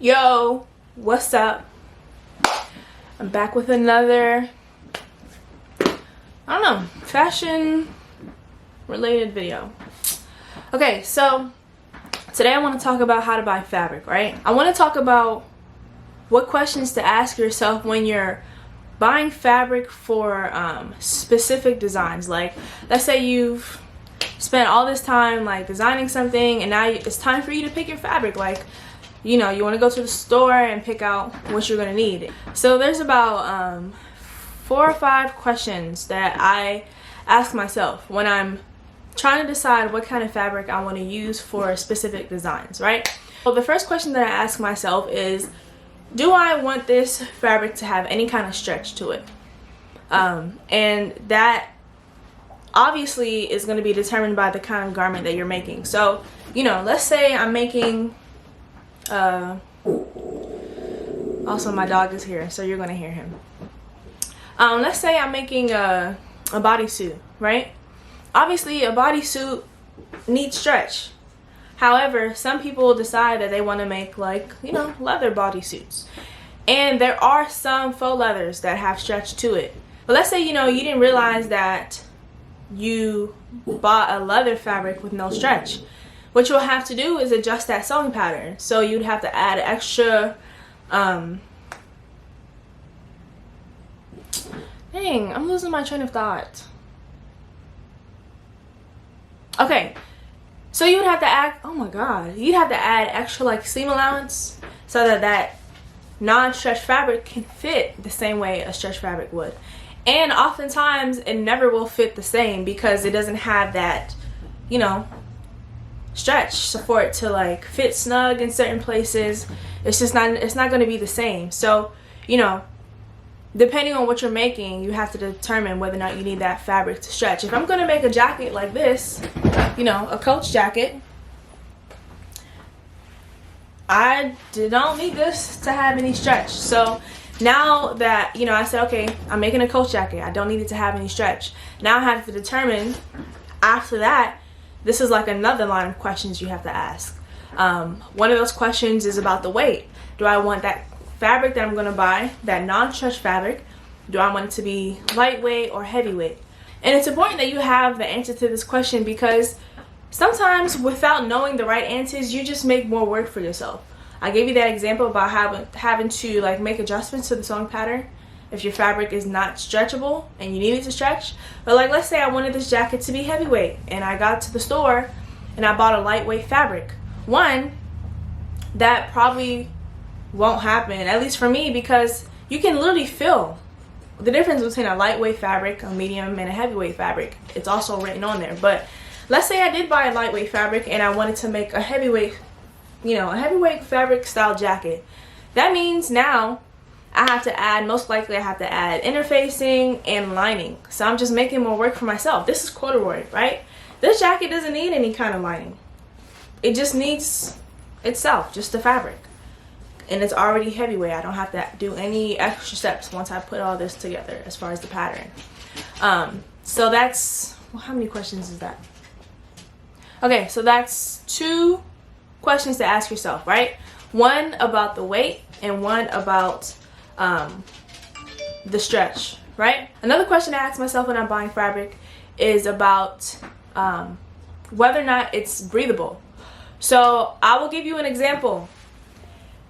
Yo, what's up? I'm back with another, fashion related video. Okay, so today I want to talk about how to buy fabric, right? I want to talk about what questions to ask yourself when you're buying fabric for specific designs. Like, let's say you've spent all this time like designing something and now it's time for you to pick your fabric. Like, you know, you want to go to the store and pick out what you're going to need. So there's about 4 or 5 questions that I ask myself when I'm trying to decide what kind of fabric I want to use for specific designs, right? Well, the first question that I ask myself is, do I want this fabric to have any kind of stretch to it? And that obviously is going to be determined by the kind of garment that you're making. So, you know, let's say I'm making also my dog is here, so you're gonna hear him. Let's say I'm making a bodysuit, right? Obviously a bodysuit needs stretch. However, some people decide that they want to make, like, you know, leather bodysuits, and there are some faux leathers that have stretch to it. But let's say, you know, you didn't realize that you bought a leather fabric with no stretch. What you'll have to do is adjust that sewing pattern. So you'd have to add extra, dang, I'm losing my train of thought. Okay, so you would have to add, oh my god, you'd have to add extra like seam allowance so that that non-stretch fabric can fit the same way a stretch fabric would. And oftentimes it never will fit the same because it doesn't have that, you know, stretch for it to like fit snug in certain places. It's not going to be the same. So, you know, depending on what you're making, you have to determine whether or not you need that fabric to stretch. If I'm going to make a jacket like this, you know, a coach jacket, I don't need this to have any stretch. So now that, you know, I said, okay, I'm making a coach jacket, I don't need it to have any stretch. Now I have to determine after that. This is like another line of questions you have to ask. One of those questions is about the weight. Do I want that fabric that I'm going to buy, that non-stretch fabric, do I want it to be lightweight or heavyweight? And it's important that you have the answer to this question because sometimes without knowing the right answers, you just make more work for yourself. I gave you that example about having to like make adjustments to the sewing pattern if your fabric is not stretchable and you need it to stretch. But like, let's say I wanted this jacket to be heavyweight and I got to the store and I bought a lightweight fabric. One, that probably won't happen, at least for me, because you can literally feel the difference between a lightweight fabric, a medium, and a heavyweight fabric. It's also written on there. But let's say I did buy a lightweight fabric and I wanted to make a heavyweight, you know, a heavyweight fabric style jacket. That means now I have to add, most likely I have to add interfacing and lining. So I'm just making more work for myself. This is corduroy, right? This jacket doesn't need any kind of lining. It just needs itself, just the fabric. And it's already heavyweight. I don't have to do any extra steps once I put all this together as far as the pattern. So that's, well, how many questions is that? Okay, so that's 2 questions to ask yourself, right? One about the weight and one about the stretch, right? Another question I ask myself when I'm buying fabric is about whether or not it's breathable. So I will give you an example,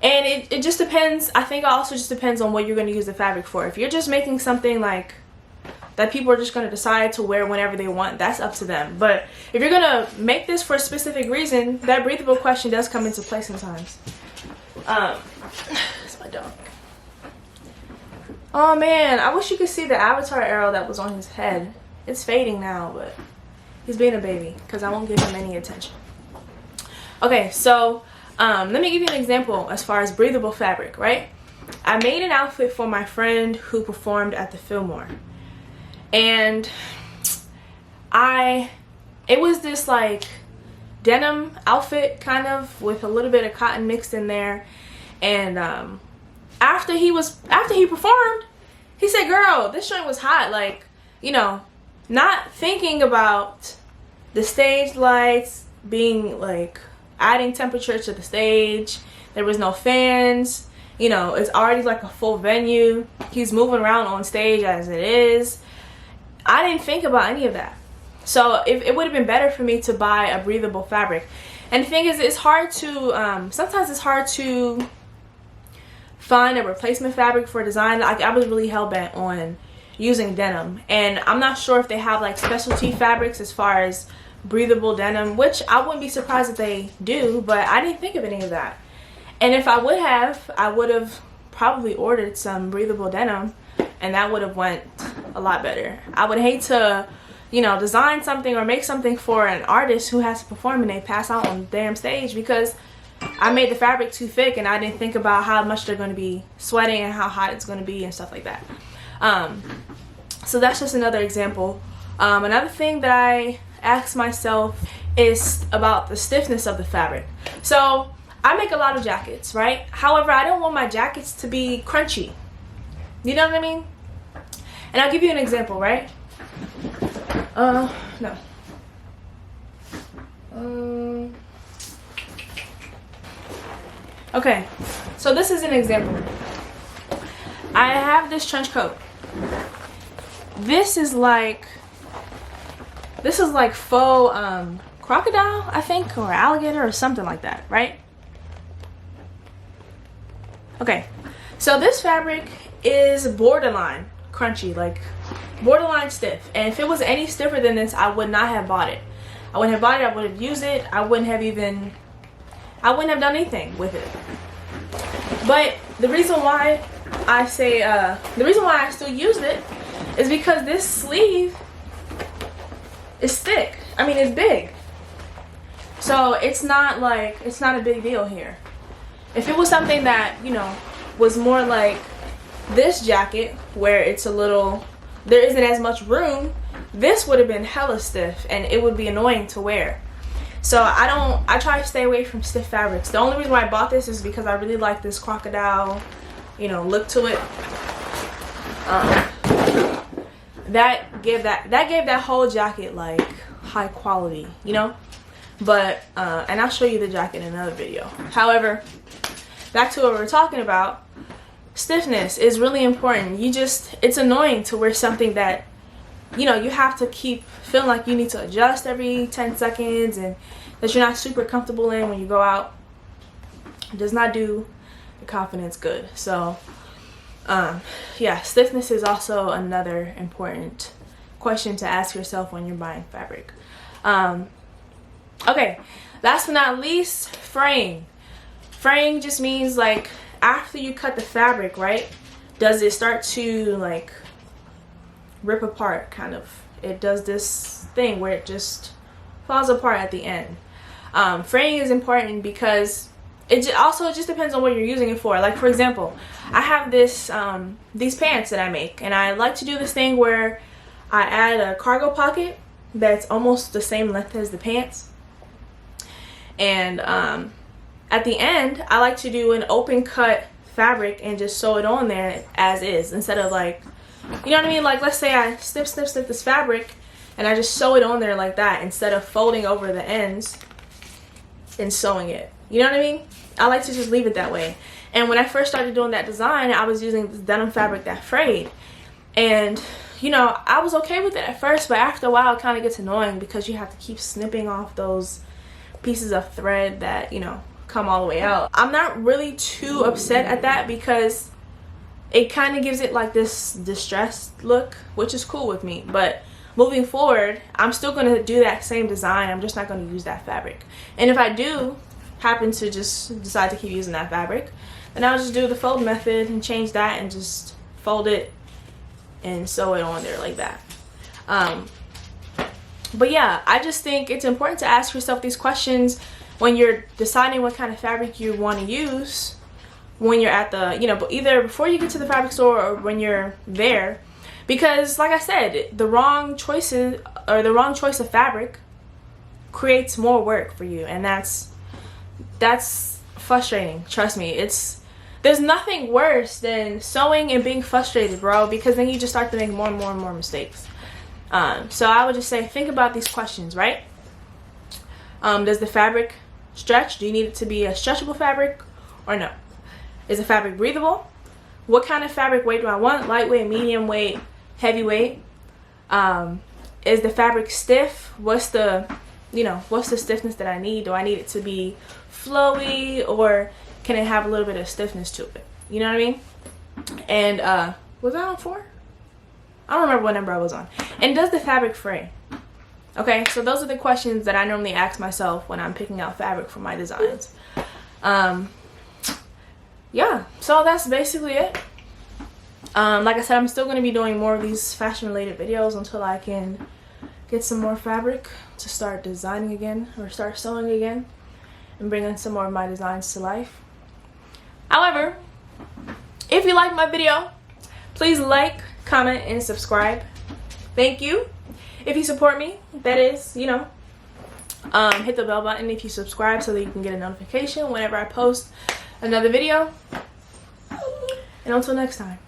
and it just depends. I think it also just depends on what you're going to use the fabric for. If you're just making something like that people are just going to decide to wear whenever they want, that's up to them. But if you're going to make this for a specific reason, that breathable question does come into play sometimes. It's my dog. Oh man, I wish you could see the avatar arrow that was on his head. It's fading now, but he's being a baby because I won't give him any attention. Okay, so let me give you an example as far as breathable fabric, right? I made an outfit for my friend who performed at the Fillmore, and it was this like denim outfit kind of with a little bit of cotton mixed in there. And after he performed, he said, girl, this joint was hot. Like, you know, not thinking about the stage lights being like adding temperature to the stage, There was no fans. You know, it's already like a full venue. He's moving around on stage as it is. I didn't think about any of that. So it would have been better for me to buy a breathable fabric. And the thing is, it's hard to, sometimes it's hard to find a replacement fabric for design. Like, I was really hell-bent on using denim. And I'm not sure if they have like specialty fabrics as far as breathable denim, which I wouldn't be surprised if they do, but I didn't think of any of that. And if I would have probably ordered some breathable denim, and that would have went a lot better. I would hate to, you know, design something or make something for an artist who has to perform and they pass out on the damn stage because I made the fabric too thick and I didn't think about how much they're going to be sweating and how hot it's going to be and stuff like that. So that's just another example. Another thing that I ask myself is about the stiffness of the fabric. So I make a lot of jackets, right? However, I don't want my jackets to be crunchy. You know what I mean? And I'll give you an example, right? No. Okay, so this is an example. I have this trench coat. This is like faux crocodile, I think, or alligator or something like that, right? Okay, so this fabric is borderline crunchy, like borderline stiff. And if it was any stiffer than this, I would not have bought it. I wouldn't have bought it, I would have used it, I wouldn't have done anything with it. But the reason why I say, the reason why I still used it is because this sleeve is thick. I mean, it's big. So it's not a big deal here. If it was something that, you know, was more like this jacket where it's a little, there isn't as much room, this would have been hella stiff and it would be annoying to wear. So I try to stay away from stiff fabrics. The only reason why I bought this is because I really like this crocodile, you know, look to it. That gave that whole jacket like high quality, you know. But and I'll show you the jacket in another video. However, back to what we were talking about, stiffness is really important. It's annoying to wear something that, you know, you have to keep feeling like you need to adjust every 10 seconds and that you're not super comfortable in when you go out. It does not do the confidence good. So yeah, stiffness is also another important question to ask yourself when you're buying fabric. Okay, last but not least, fraying. Fraying just means like after you cut the fabric, right, does it start to like rip apart, kind of. It does this thing where it just falls apart at the end. Fraying is important because it just depends on what you're using it for. Like, for example, I have these pants that I make, and I like to do this thing where I add a cargo pocket that's almost the same length as the pants. And at the end, I like to do an open cut fabric and just sew it on there as is, instead of like, you know what I mean? Like, let's say I snip this fabric and I just sew it on there like that instead of folding over the ends and sewing it. You know what I mean? I like to just leave it that way. And when I first started doing that design, I was using this denim fabric that frayed. And, you know, I was okay with it at first, but after a while it kind of gets annoying because you have to keep snipping off those pieces of thread that, you know, come all the way out. I'm not really too upset at that because it kind of gives it like this distressed look, which is cool with me. But moving forward, I'm still going to do that same design. I'm just not going to use that fabric. And if I do happen to just decide to keep using that fabric, then I'll just do the fold method and change that and just fold it and sew it on there like that. But yeah, I just think it's important to ask yourself these questions when you're deciding what kind of fabric you want to use, when you're at the, you know, either before you get to the fabric store or when you're there. Because like I said, the wrong choices or the wrong choice of fabric creates more work for you, and that's frustrating. Trust me, there's nothing worse than sewing and being frustrated, bro, because then you just start to make more and more and more mistakes. So I would just say, think about these questions, right? Does the fabric stretch? Do you need it to be a stretchable fabric or no? Is the fabric breathable? What kind of fabric weight do I want? Lightweight, medium weight, heavyweight? Is the fabric stiff? What's the stiffness that I need? Do I need it to be flowy, or can it have a little bit of stiffness to it? You know what I mean? And was I on 4? I don't remember what number I was on. And does the fabric fray? Okay, so those are the questions that I normally ask myself when I'm picking out fabric for my designs. Yeah, so that's basically it. Like I said, I'm still going to be doing more of these fashion related videos until I can get some more fabric to start designing again, or start sewing again, and bringing some more of my designs to life. However, if you like my video, please like, comment, and subscribe. Thank you. If you support me, that is, hit the bell button if you subscribe so that you can get a notification whenever I post another video. And until next time.